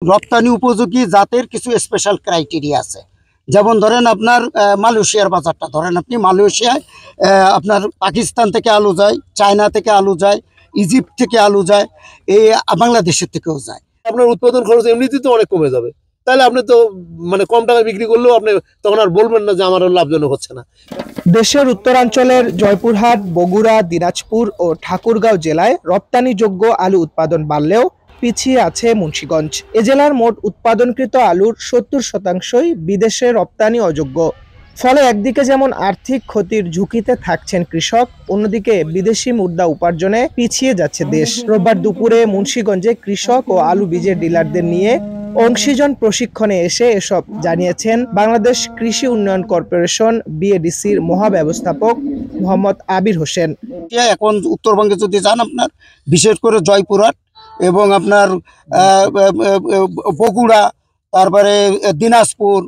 রপ্তানি উপযোগী জাতের কিছু স্পেশাল ক্রাইটেরিয়া আছে। যেমন ধরেন আপনার মালয়েশিয়ার বাজারটা ধরেন, আপনি মালয়েশিয়ায় আপনার পাকিস্তান থেকে আলু যায়, চায়না থেকে আলু যায়, ইজিপ্ট থেকে আলু যায়, এই বাংলাদেশের থেকেও যায়। আপনার উৎপাদন খরচ এমনিতেই তো অনেক কমে যাবে, তাহলে আপনি তো মানে কম টাকায় বিক্রি করলেও আপনি তখন আর বলবেন না যে আমার লাভজনক হচ্ছে না। দেশের উত্তরাঞ্চলের জয়পুরহাট, বগুড়া, দিনাজপুর ও ঠাকুরগাঁও জেলায় রপ্তানিযোগ্য আলু উৎপাদন বাড়লেও পিছিয়ে আছে মুন্সিগঞ্জ। এ জেলার মোট উৎপাদনকৃত আলুর 70% বিদেশে রপ্তানি অযোগ্য। ফলে একদিকে যেমন আর্থিক ক্ষতির ঝুঁকিতে থাকছেন কৃষক, অন্যদিকে বিদেশি মুদ্রা উপার্জনে পিছিয়ে যাচ্ছে দেশ। রোববার দুপুরে মুন্সিগঞ্জে কৃষক ও আলু বীজের ডিলারদের নিয়ে অংশীজন প্রশিক্ষণে এসে এসব জানিয়েছেন বাংলাদেশ কৃষি উন্নয়ন কর্পোরেশন বিএডিসির মহাব্যবস্থাপক মোহাম্মদ আবির হোসেন। এখন উত্তরবঙ্গে যদি যান, আপনার বিশেষ করে জয়পুরহাট এবং আপনার বগুড়া, তারপরে দিনাজপুর,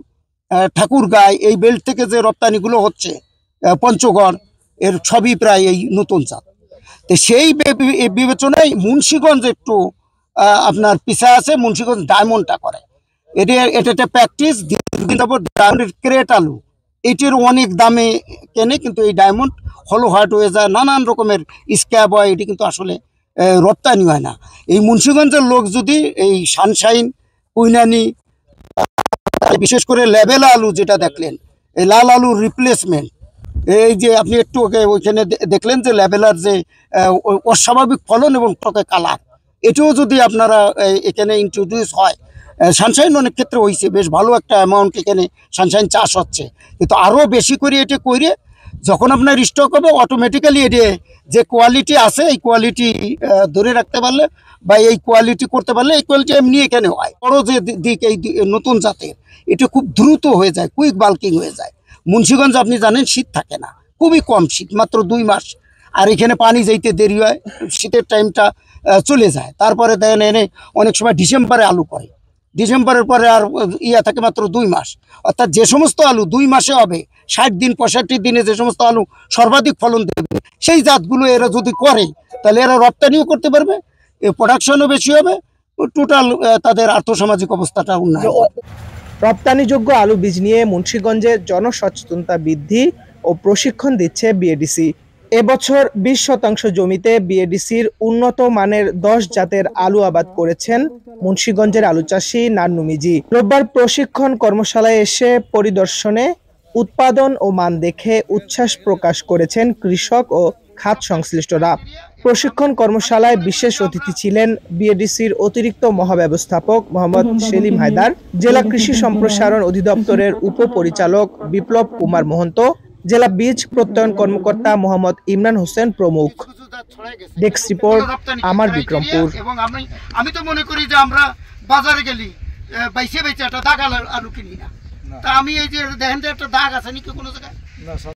ঠাকুরগাঁও, এই বেল্ট থেকে যে রপ্তানিগুলো হচ্ছে, পঞ্চগড়, এর সবই প্রায় এই নতুন জাত। তো সেই বিবেচনায় মুন্সিগঞ্জ একটু আপনার পিছায় আছে। মুন্সিগঞ্জ ডায়মন্ডটা করে, এটা একটা প্র্যাকটিস। ডায়মন্ডের ক্রেট আলু এটির অনেক দামে কেনে, কিন্তু এই ডায়মন্ড হলো হার্ট হয়ে যায়, নানান রকমের স্ক্যাব হয়, এটি কিন্তু আসলে রপ্তানি হয় না। এই মুন্সিগঞ্জের লোক যদি এই সানশাইন, কুইনানি, বিশেষ করে লেবেলা আলু যেটা দেখলেন, এই লাল আলুর রিপ্লেসমেন্ট, এই যে আপনি একটু ওইখানে দেখলেন যে লেবেলার যে অস্বাভাবিক ফলন এবং টকে কালার, এটাও যদি আপনারা এখানে ইন্ট্রোডিউস হয়, সানশাইন অনেক ক্ষেত্রে হয়েছে, বেশ ভালো একটা অ্যামাউন্ট এখানে সানশাইন চাষ হচ্ছে, কিন্তু আরও বেশি করে এটা করে যখন আপনার স্টক হবে, অটোমেটিক্যালি এটা যে কোয়ালিটি আছে এই কোয়ালিটি ধরে রাখতে পারলে বা এই কোয়ালিটি করতে পারলে, এই কোয়ালিটি এমনি এখানে হয়। বড় যে দিক এই নতুন জাতের, এটা খুব দ্রুত হয়ে যায়, কুইক বাল্কিং হয়ে যায়। মুন্সিগঞ্জ আপনি জানেন শীত থাকে না, খুবই কম শীত, মাত্র 2 মাস, আর এখানে পানি যাইতে দেরি হয়, শীতের টাইমটা চলে যায়। তারপরে দেখেন এনে অনেক সময় ডিসেম্বরে আলু পড়ে, ডিসেম্বরের পরে আর থাকে মাত্র 2 মাস। অর্থাৎ যে সমস্ত আলু 2 মাসে হবে, 60 দিন 65 দিনে যে সমস্ত আলু সর্বাধিক ফলন দেবে, সেই জাতগুলো এরা যদি করে, তাহলে এরা রপ্তানিও করতে পারবে, প্রোডাকশনও বেশি হবে, টোটাল তাদের আর্থসামাজিক অবস্থাটা উন্নয়ন হবে। রপ্তানিযোগ্য আলু বীজ নিয়ে মুন্সিগঞ্জে জনসচেতনতা বৃদ্ধি ও প্রশিক্ষণ দিচ্ছে বিএডিসি। এবছর 20% জমিতে বিএডিসির উন্নত মানের 10 জাতের আলু আবাদ করেছেন মুন্সিগঞ্জের আলু চাষী নান্নু মিজি। রোববার প্রশিক্ষণ কর্মশালায় এসে পরিদর্শনে উৎপাদন ও মান দেখে উচ্ছ্বাস প্রকাশ করেছেন কৃষক ও খাত সংশ্লিষ্টরা। প্রশিক্ষণ কর্মশালায় বিশেষ অতিথি ছিলেন বিএডিসির অতিরিক্ত মহাব্যবস্থাপক মোহাম্মদ সেলিম হায়দার, জেলা কৃষি সম্প্রসারণ অধিদপ্তরের উপপরিচালক বিপ্লব কুমার মহন্ত, জেলা বীজ প্রত্যয়ন কর্মকর্তা মোহাম্মদ ইমরান হোসেন প্রমুখ। ডেস্ক রিপোর্ট, আমার বিক্রমপুর। এবং আমি তো মনে করি যে আমরা বাজারে গেলি বাইসে বাইসে একটা দাগ আলু কিনি না, তা আমি এই যে দেখেন যে একটা দাগ আছে নাকি কোনো জায়গায়।